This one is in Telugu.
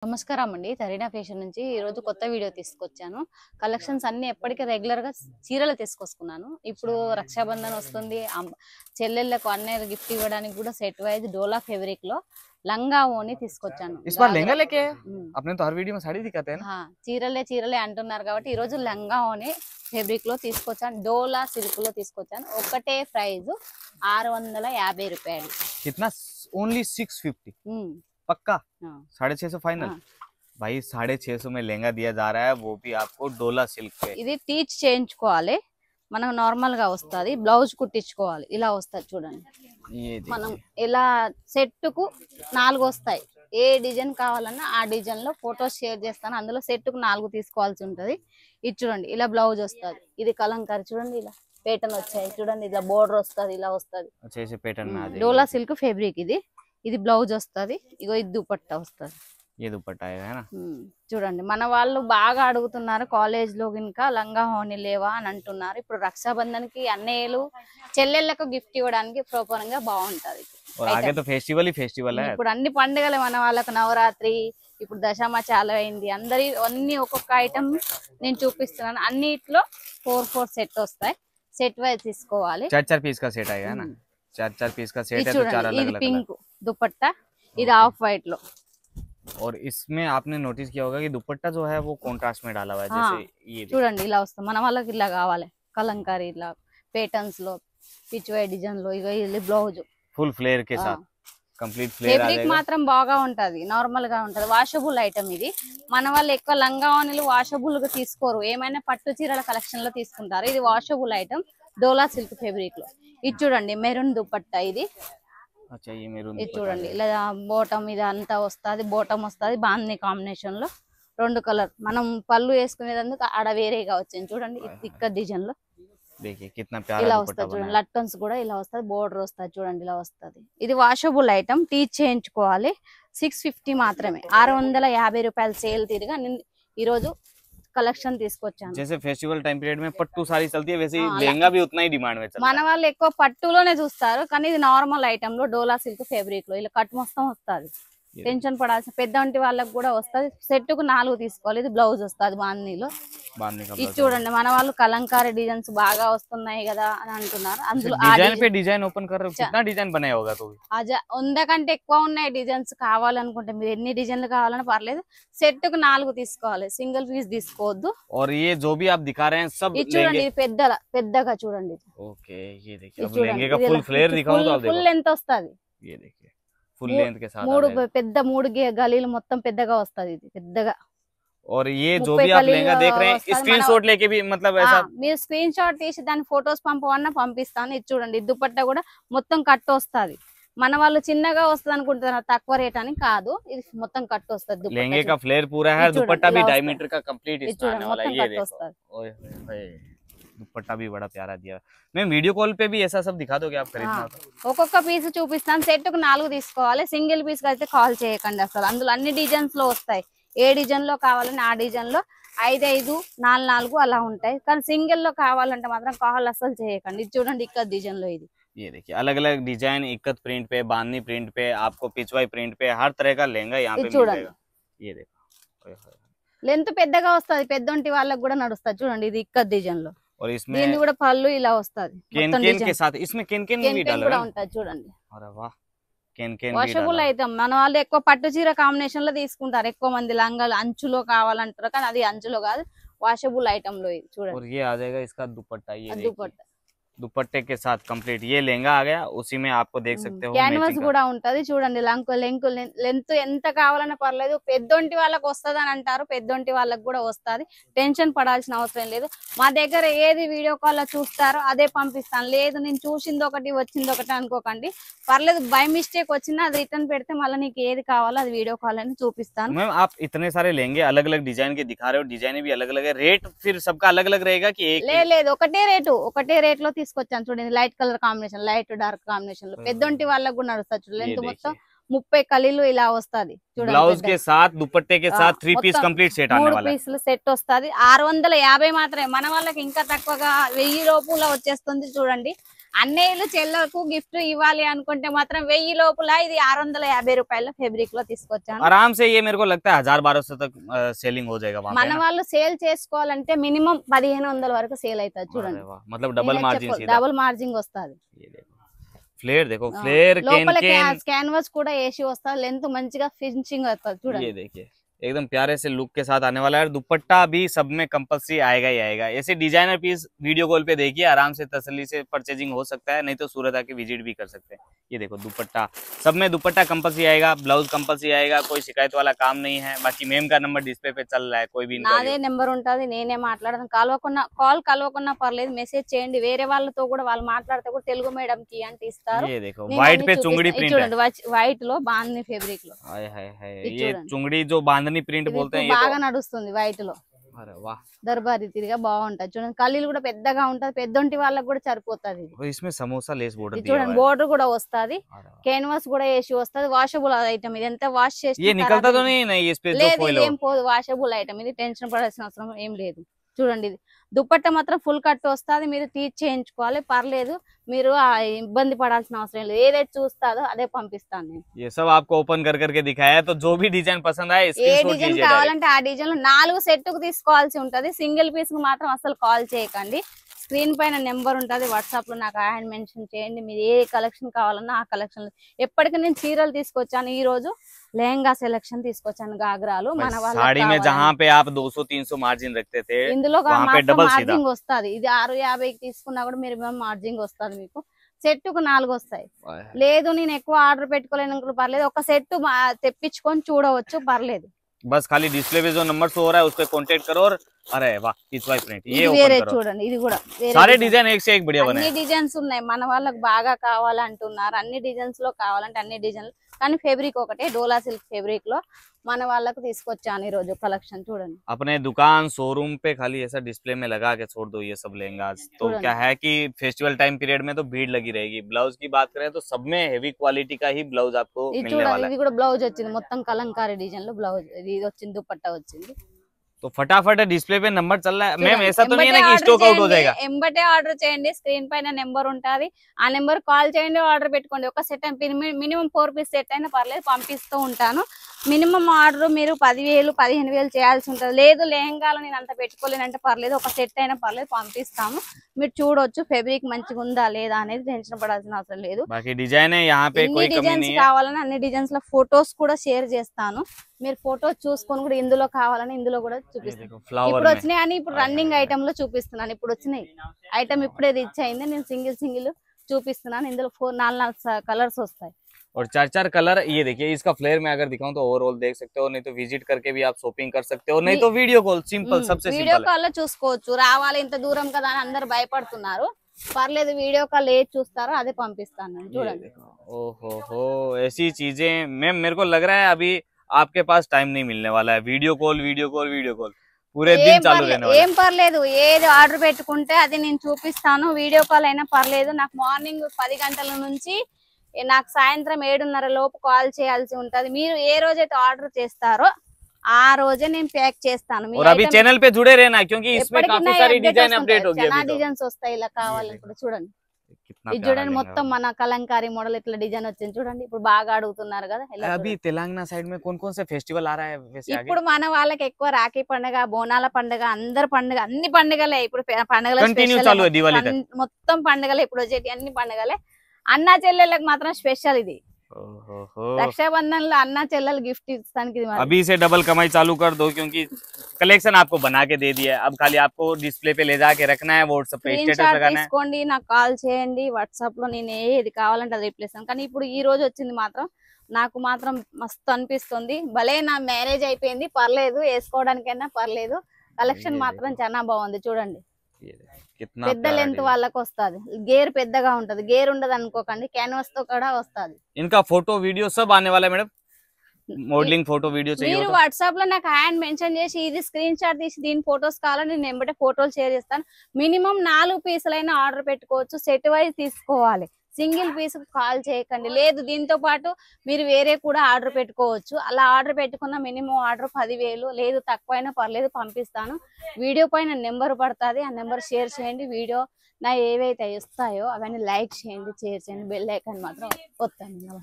నమస్కారం అండి. తరీనా ఫ్యాషన్ నుంచి ఈ రోజు కొత్త వీడియో తీసుకొచ్చాను. కలెక్షన్స్ అన్ని ఎప్పటికీ రెగ్యులర్ గా చీరలు తీసుకొసుకున్నాను. ఇప్పుడు రక్షాబంధన్ వస్తుంది. చెల్లెళ్ళకు అన్నయ్య గిఫ్ట్ ఇవ్వడానికి కూడా సెట్ వైజ్ డోలా ఫేబ్రిక్ లో లంగా ఓని తీసుకొచ్చాను. इस बार लहंगा लेके आपने तो हर वीडियो में साड़ी दिखाते हैं ना। చీరలే అంటున్నారు కాబట్టి ఈ రోజు లంగా ఓని ఫేబ్రిక్ లో తీసుకొచ్చాను. డోలా సిల్క్ లో తీసుకొచ్చాను. ఒకటే ప్రైస్ 650 రూపాయలు. कितना? ओनली 650 पक्का 650 फाइनल। भाई 650 में लहंगा दिया जा रहा है, वो भी आपको डोला सिल्क पे। ఇది టీచ్ చేయించుకోవాలి. మనం నార్మల్ గా వస్తది, బ్లౌజ్ కుట్టించుకోవాలి. ఇలా వస్తది చూడండి. మనం ఇలా సెట్ కు 4 వస్తాయి. ఏ డిజైన్ కావాలన్నా ఆ డిజైన్ లో ఫోటోస్ షేర్ చేస్తాను. అందులో సెట్ కు 4 తీసుకోవాల్సి ఉంటది. ఇది చూడండి, ఇలా బ్లౌజ్ వస్తది. ఇది కలంకారీ చూడండి, ఇలా పేటర్న్ వచ్చాయి చూడండి. ఇలా బోర్డర్ వస్తది, ఇలా వస్తది. డోలా సిల్క్ ఫ్యాబ్రిక్ ఇది. ఇది బ్లౌజ్ వస్తది. ఇగో ఇది దుపట్టా వస్తది. చూడండి, మన వాళ్ళు బాగా అడుగుతున్నారు. కాలేజ్ లో ఇంకా లంగా హోని లేవా అని అంటున్నారు. ఇప్పుడు రక్షాబంధన్ కి అన్నయ్యలు చెల్లెళ్ళకు గిఫ్ట్ ఇవ్వడానికి ప్రోపరంగా బాగుంటది. ఇప్పుడు అన్ని పండుగలు మన వాళ్ళకు నవరాత్రి, ఇప్పుడు దశమ చాలా అయింది. అన్ని ఒక్కొక్క ఐటమ్ నేను చూపిస్తున్నాను. అన్నిట్లో 4 సెట్ వస్తాయి. సెట్ వైజ్ తీసుకోవాలి. 4 पीस का सेट आएगा ना। 4 पीस का सेट है तो 4 अलग अलग। ఇది పింక్ దుపట్టా, ఇది ఆఫ్ వైట్ లో। और इसमें आपने नोटिस किया होगा कि दुपट्टा जो है वो कॉन्ट्रास्ट में डाला हुआ है। जैसे ये చూడండి, ఇలా వస్తుంది. మన వాళ్ళకి ఇలా కావాలి కలంకారీ, ఇలా పేటర్న్స్ లో పిచ్ వై డిజైన్ లో. ఇగో ఇది బ్లౌజ్ फुल फ्लेयर के साथ कंप्लीट फ्लेयर आ जाएगा। మాత్రం బాగా ఉంటది, నార్మల్ గా ఉంటది. వాషబుల్ ఐటమ్ ఇది. మన వాళ్ళు ఎక్కువ లంగా ఓనిలు వాషబుల్ గా తీసుకోరు, ఏమైనా పట్టు చీరల కలెక్షన్ లో తీసుకుంటారు. ఇది వాషబుల్ ఐటమ్ డోలా సిల్క్ ఫ్యాబ్రిక్ లో. ఇది చూడండి, మెరూన్ దుపట్టా ఇది. ఇది చూడండి, ఇలా బోటం ఇది అంతా వస్తుంది. బోటం వస్తుంది బాందిని కాంబినేషన్ లో 2 కలర్. మనం పళ్ళు వేసుకునేందుకు ఆడ వేరేగా వచ్చింది చూడండి. ఇక్క డిజైన్ లో ఇలా వస్తుంది చూడండి. లట్టన్స్ కూడా ఇలా వస్తుంది, బోర్డర్ వస్తుంది చూడండి, ఇలా వస్తుంది. ఇది వాషబుల్ ఐటమ్, టీచ్ చేయించుకోవాలి. 650 మాత్రమే. 650 రూపాయలు సేల్ తిరిగా ఈ రోజు कलेक्शन తీసుకొచ్చాను. जैसे फेस्टिवल टाइम पीरियड में पट्टू साड़ी चलती है, वैसे ही लहंगा भी उतना ही डिमांड में चलता है। మన వాళ్ళు ఎక్కువ పట్టులోనే చూస్తారు, కానీ ఇది నార్మల్ ఐటమ్ లో డోలా సిల్క్ ఫ్యాబ్రిక్ లో ఇలా కట్ మొత్తం వస్తుంది. టెన్షన్ పడాల్సిన పెద్దంటి వాళ్ళకి కూడా వస్తుంది. సెట్ కు 4 తీసుకోవాలి. ఇది బ్లౌజ్ వస్తుంది బాందీలో. ఇది చూడండి, మన వాళ్ళు కలంకారీ డిజైన్స్ బాగా వస్తున్నాయి కదా అని అంటున్నారు. అందులో డిజైన్ ఓపెన్ कर रहे हो, कितना डिजाइन बनाया होगा तो 100 కంటే ఎక్కువ ఉన్నాయి డిజైన్స్. కావాలనుకుంటే మీరు ఎన్ని డిజైన్లు కావాలని పర్లేదు. సెట్ కు 4 తీసుకోవాలి, సింగిల్ పీస్ తీసుకోవద్దు. और ये जो भी आप दिखा रहे हैं सब చూడండి, పెద్దగా చూడండి. ओके, ये देखिए अब लहंगे का फुल फ्लेयर दिखाऊं तो आप देखो फुल लेंथ వస్తది. ये देखिए फुल लेंथ के साथ 3 గలీలు మొత్తం పెద్దగా వస్తది. ఇది పెద్దగా. और ये जो भी आप लहंगा देख रहे हैं स्क्रीनशॉट लेके भी मतलब ऐसा మీరు స్క్రీన్ షాట్ తీసి దాని ఫోటోస్ పంపవన్నా పంపిస్తాను. ఇది చూడండి, దుపట్టా కూడా మొత్తం కట్ వస్తది. మన వాళ్ళు చిన్నగా వస్తది అనుకుంటున్నారు, తక్కువ రేట్ అని కాదు. ఇది మొత్తం కట్ వస్తది. लहंगे का फ्लेयर पूरा है, दुपट्टा भी डायमीटर का कंप्लीट इसमें आने वाला है। ये देखो, ओए होए, दुपट्टा भी बड़ा प्यारा दिया। मैं वीडियो कॉल पे भी ऐसा सब दिखा दोगे आप खरीदना तो? ఒక్కొక్క పీస్ చూపిస్తాను. సెట్ కు 4 తీసుకోవాలి. సింగిల్ పీస్ అయితే కాల్ చేయకండి అసలు. అందులో అన్ని డిజైన్స్ లో వస్తాయి. ఏ డిజైన్ లో కావాలని ఆ డిజైన్ లో 5 4 అలా ఉంటాయి. కానీ సింగిల్ లో కావాలంటే మాత్రం కాల్ అసలు చేయకండి. ఇది చూడండి, ఇక్కడ డిజైన్ లో ఇది. ये देखिए अलग अलग डिजाइन, इक्कत प्रिंट पे, बांधनी प्रिंट पे, आपको पिचवाई प्रिंट पे, हर तरह का लहंगा यहाँ पे मिल जाएगा। ये देखो, లెంత్ పెద్దగా వస్తది, పెద్దొంటి వాళ్ళకి కూడా నడుస్తది చూడండి. ఇది ఇక్కడ డిజైన్ లో. और इसमें దీని కూడా పళ్ళు ఇలా వస్తది. केन के साथ इसमें केन भी डाला కూడా ఉంటది చూడండి. अरे वाह, केन వాషబుల్ అయితే మన వాళ్ళు ఎక్కువ పట్టు చీర కాంబినేషన్ లో తీసుకుంటారు. ఎక్కువ మంది లంగాలు అంచులో కావాలంటారు, కానీ అది అంచులో కాదు, వాషబుల్ ఐటమ్ లో. ఇది చూడండి. और ये आ जाएगा इसका दुपट्टा। ये दुपट्टा दुपट्टे के साथ कंप्लीट ये लहंगा आ गया। उसी में आपको देख सकते हो క్యాన్వాస్ కూడా ఉంటది చూడండి. లెంత్ ఎంత కావాలన్నా పర్లేదు. పెద్దొంటి వాళ్ళకి వస్తది అని అంటారు, పెద్దొంటి వాళ్ళకి కూడా వస్తది. టెన్షన్ పడాల్సిన అవసరం లేదు. మా దగ్గర ఏది వీడియో కాల్ లో చూస్తారో అదే పంపిస్తాను. లేదు నేను చూసింది ఒకటి వచ్చింది ఒకటి అనుకోకండి, పర్లేదు. బై మిస్టేక్ వచ్చినా అది రిటర్న్ పెడితే మళ్ళీ నీకు ఏది కావాలో అది వీడియో కాల్ అని చూపిస్తాను. मैम आप इतने सारे लहंगे अलग अलग डिजाइन के दिखा रहे हो, डिजाइन भी अलग अलग है, रेट फिर सबका अलग अलग रहेगा कि एक? లేదు, ఒకటే రేట్ లో తీసుకొచ్చాను చూడండి. Light colour combination, light dark combination లో పెద్దొంటి వాళ్ళకి కూడా నడుస్తుంది చూడండి. లెంత్ మొత్తం 30 కలీలు ఇలా వస్తది చూడండి. ब्लाउज के साथ दुपट्टे के साथ 3 पीस कंप्लीट सेट आने वाला है। 3 పీసులు సెట్ వస్తది. 650 మాత్రమే. మన వాళ్ళకి ఇంకా తక్కువగా 1000 లోపులా వచ్చేస్తుంది చూడండి. అన్నయ్యలు చెల్లెలకు గిఫ్ట్ ఇవ్వాలి అనుకుంటే మాత్రం 1000 లోపల ఇది 650 రూపాయల ఫెబ్రిక్ లో తీసుకొచ్చాను. आराम से ये मेरे को लगता है 1000-1200 तक सेलिंग हो जाएगा वहाँ पे మన వాళ్ళు సేల్ చేసుకోవాలంటే మినిమం 1500 వరకు సేల్ అవుతుంది చూడండి. मतलब डबल मार्जिन सीधा డబుల్ మార్జిన్ వస్తుంది. फ्लेयर देखो, फ्लेयर లోపల క్యాన్వాస్ కూడా ఏసీ వస్తుంది, లెంత్ మంచిగా ఫినిషింగ్ వస్తుంది చూడండి. ये देखिए एकदम प्यारे से लुक के साथ आने वाला है। दुपट्टा भी सब में कंपल्सरी आएगा ही आएगा। ऐसे डिजाइनर पीस वीडियो कॉल पे देखिए, आराम से तसल्ली से परचेजिंग हो सकता है, नहीं तो सूरत आके विजिट भी कर सकते हैं। ये देखो दुपट्टा, सब में दुपट्टा कंपल्सरी आएगा, ब्लाउज कंपल्सरी आएगा, कोई शिकायत वाला काम नहीं है। बाकी मैम का नंबर डिस्प्ले पे चल रहा है, कोई भी నాదే నెంబర్ ఉంటది, నేనే మాట్లాడతాను. కాల్ కలవకున్నా పర్లేదు, మెసేజ్ చేయండి. వేరే వాళ్ళతో కూడా వాళ్ళు మాట్లాడితే కూడా తెలుగు మేడం కి అంటే ఇస్తారు. ये देखो व्हाइट पे चुंगड़ी प्रिंट है, చూడండి వైట్ లో బాందని ఫెబ్రిక్ లో. हाय हाय हाय, ये चुंगड़ी जो बांधनी प्रिंट बोलते हैं, బాగా నడుస్తుంది వైట్ లో. अरे वाह, దర్బారీ తిరిగా బాగుంటది చూడండి. కలీలు కూడా పెద్దగా ఉంటది, పెద్దొంటి వాళ్ళకి కూడా సరిపోతది. इसमें समोसा लेस बॉर्डर दिया చూడండి, हुआ है। బోర్డర్ కూడా వస్తది, క్యాన్వాస్ కూడా ఏసీ వస్తది. వాషబుల్ ఐటమ్ ఇది, ఎంత వాష్ చేసి ये निकलता तो नहीं नहीं, इस पे जो లేదు, foil ఇది हो। ఏం పోదు, వాషబుల్ ఐటమ్ ఇది, టెన్షన్ పడాల్సిన అవసరం ఏం లేదు. చూడండి, ఇది దుపట్టా మాత్రం ఫుల్ కట్ వస్తుంది, మీరు తీసి చేయించుకోవాలి, పర్లేదు, మీరు ఇబ్బంది పడాల్సిన అవసరం లేదు. ఏదైతే చూస్తారో అదే పంపిస్తాను నేను. ये सब आपको ओपन कर करके दिखाया है, तो जो भी डिजाइन पसंद आए ఏ स्क्रीनशॉट డిజైన్ कीजिए కావాలంటే ఆ డిజైన్ లో 4 సెట్ కు తీసుకోవాల్సి ఉంటది. సింగిల్ పీస్ కు మాత్రం అసలు కాల్ చేయకండి. స్క్రీన్ పైన నెంబర్ ఉంటది, వాట్సాప్ లో నాకు హ్యాండ్ మెన్షన్ చేయండి. మీరు ఏ కలెక్షన్ కావాలన్నా ఆ కలెక్షన్. ఎప్పటికీ నేను చీరలు తీసుకొచ్చాను, ఈ రోజు లెహంగా సెలెక్షన్ తీసుకొచ్చాను, గాగ్రాలు మన साड़ी में जहाँ पे आप 200-300 मार्जिन रखते थे, ఇందులో वहाँ पे डबल सीधा। మార్జింగ్ వస్తుంది. ఇది 650 తీసుకున్నా కూడా మీరు మార్జింగ్ వస్తుంది. మీకు సెట్ కు 4 వస్తాయి. లేదు నేను ఎక్కువ ఆర్డర్ పెట్టుకోలేను అనుకుంటే పర్లేదు, ఒక సెట్ తెప్పించుకొని చూడవచ్చు, పర్లేదు. बस खाली डिस्प्ले पे जो नंबर शो हो रहा है उस पे कांटेक्ट करो। और अरे वाह, पिछवाई प्रिंट ये ఇది ओपन వేరే करो, చూడండి, ఇది కూడా सारे डिजाइन एक से एक बढ़िया बने అన్ని हैं। డిజైన్స్ ఉన్నాయి. మన వాళ్ళకి బాగా కావాలంటున్నారు, అన్ని డిజైన్స్ లో కావాలంటే అన్ని డిజైన్లు, కానీ ఫెబ్రిక్ ఒకటే డోలా సిల్క్ ఫెబ్రిక్ లో మన వాళ్ళకు తీసుకొచ్చాను ఈ రోజు కలెక్షన్. చూడండి, अपने दुकान शोरूम पे खाली ऐसा डिस्प्ले में लगा के छोड़ दो ये सब लहंगा। तो क्या है कि फेस्टिवल टाइम पीरियड में तो भीड़ लगी रहेगी। ब्लाउज की बात करें तो सब में हेवी क्वालिटी का ही ब्लाउज आपको ఇది मिलने చూడండి, वाला है। ఇది కూడా బ్లౌజ్ వచ్చింది, మొత్తం కలంకారీ డిజైన్ లో బ్లౌజ్ ఇది వచ్చింది, దుపట్టా వచ్చింది. तो फटाफट डिस्प्ले पे नंबर चल रहा है मैम, చూడండి, ऐसा तो नहीं है ना ఎంబటే कि ఆర్డర్ स्टॉक आउट हो చేయండి, जाएगा। ఎంబటే ఆర్డర్ చేయండి. స్క్రీన్ పైన నెంబర్ ఉంటది, ఆ నెంబర్ కాల్ చేయండి, ఆర్డర్ పెట్టుకోండి. ఒక సెట్ మినిమం 4 పీస్ సెట్ అయినా పర్లేదు, పంపిస్తూ ఉంటాను. మినిమం ఆర్డర్ మీరు 10,000 15,000 చేయాల్సి ఉంటుంది. లేదు లెహంగాలో నేను అంత పెట్టుకోలేనంటే పర్లేదు, ఒక సెట్ అయినా పర్లేదు, పంపిస్తాము. మీరు చూడొచ్చు ఫెబ్రిక్ మంచిగా ఉందా లేదా అనేది టెన్షన్ పడాల్సిన అవసరం లేదు. बाकी डिजाइन है यहाँ पे कोई कमी డిజైన్స్ नहीं है। కావాలని అన్ని డిజైన్స్ లో ఫొటోస్ కూడా షేర్ చేస్తాను. మీరు ఫోటో చూసుకొని కూడా ఇందులో కావాలని ఇందులో కూడా చూపిస్తాను. फ्लावर ఇప్పుడు में వచ్చినాయి అని ఇప్పుడు రన్నింగ్ ఐటమ్ లో చూపిస్తున్నాను. ఇప్పుడు వచ్చినాయి ఐటమ్ ఇప్పుడే రీచ్ అయింది, నేను సింగిల్ చూపిస్తున్నాను. ఇందులో 4-4 కలర్స్ వస్తాయి और 4-4 कलर। ये देखिए इसका फ्लेयर में अगर दिखाऊं तो ओवरऑल देख सकते हो, नहीं तो विजिट करके भी आप शॉपिंग कर सकते हो, नहीं तो वीडियो कॉल सिंपल, सबसे వీడియో सिंपल है। కాల్ లో చూసుకోవచ్చు. రావాలి ఇంత దూరం కదా అని అందరు భయపడుతున్నారు, పర్లేదు వీడియో కాల్ ఏది చూస్తారో అదే పంపిస్తాను నేను. చూడండి, ओहो हो, ऐसी चीजें मैम मेरे को लग रहा है अभी आपके पास टाइम नहीं मिलने वाला है। वीडियो कॉल पूरे दिन चालू रहने वाला है। ఏం పర్లేదు, ఏది ఆర్డర్ పెట్టుకుంటే అది నేను చూపిస్తాను. వీడియో కాల్ అయినా పర్లేదు. నాకు మార్నింగ్ 10 గంటల నుంచి నాకు సాయంత్రం 7:30 లోపు కాల్ చేయాల్సి ఉంటది. మీరు ఏ రోజైతే ఆర్డర్ చేస్తారో ఆ రోజే నేను ప్యాక్ చేస్తాను. और अभी चैनल पे जुड़े रहना क्योंकि इसमें काफी सारी डिजाइन अपडेट होगी। చాలా డిజైన్స్ వస్తాయి ఇలా కావాలి. ఇప్పుడు చూడండి, ఇది చూడండి, మొత్తం మన కలంకారీ మోడల్ ఇట్లా డిజైన్ వచ్చింది చూడండి. ఇప్పుడు బాగా అడుగుతున్నారు కదా. अभी तेलंगाना साइड में कौन से फेस्टिवल आ रहा है वैसे आगे? ఇప్పుడు మన వాళ్ళకి ఎక్కువ రాఖీ పండుగ, బోనాల పండుగ, అందరు పండుగ, అన్ని పండుగలే ఇప్పుడు పండుగలు Continue చాలు దివాళీ తక్. మొత్తం పండుగలే ఇప్పుడు వచ్చేటి అన్ని పండుగలే. అన్నా చెల్లెళ్ళకి మాత్రం స్పెషల్ ఇది. रक्षाबंधन ला अन्ना चेल्लल गिफ्ट इस्ताనికి ఇది మరి अभी से डबल कमाई चालू कर दो क्योंकि कलेक्शन आपको बना के दे दिया है। अब खाली आपको डिस्प्ले पे ले जाके रखना है, व्हाट्सएप पे స్క్రీన్ स्टेटस షాట్ लगाना है। తీసుకోండి, నాకు కాల్ చేయండి. వాట్సాప్ లో నేను ఏది కావాలంటే అది రిప్లై ఇస్తాను. కానీ ఇప్పుడు ఈ రోజు వచ్చింది మాత్రం నాకు మాత్రం మస్తు అనిపిస్తుంది. భలే నా మ్యారేజ్ అయిపోయింది, పర్లేదు వేసుకోవడానికైనా పర్లేదు. కలెక్షన్ మాత్రం చాలా బాగుంది చూడండి. कितना పెద్ద లెంత్ వాళ్ళకి వస్తది, గేర్ పెద్దగా ఉంటది, గేర్ ఉండదు అనుకోకండి, క్యాన్వాస్ తో కూడా వస్తది. इनका फोटो वीडियो सब आने वाला है मैडम, మోడలింగ్ ఫోటో వీడియో మీరు चाहिए వాట్సాప్ లో నాకు హ్యాండ్ మెన్షన్ చేసి ఇది స్క్రీన్ షాట్ తీసి దీని ఫోటోస్ కావాలని నేను ఎంబటే ఫోటోలు షేర్ చేస్తాను. మినిమం 4 పీసులైనా ఆర్డర్ పెట్టుకోవచ్చు. సెట్ వైజ్ తీసుకోవాలి. సింగిల్ పీస్ కాల్ చేయకండి. లేదు దీంతో పాటు మీరు వేరే కూడా ఆర్డర్ పెట్టుకోవచ్చు. అలా ఆర్డర్ పెట్టుకున్న మినిమం ఆర్డర్ 10,000, లేదు తక్కువైనా పర్లేదు పంపిస్తాను. వీడియో పైన నెంబర్ పడుతుంది, ఆ నెంబర్ షేర్ చేయండి. వీడియో నా ఏవైతే వస్తాయో అవన్నీ లైక్ చేయండి, షేర్ చేయండి, బెల్ ఐకాన్ మాత్రం వస్తాను.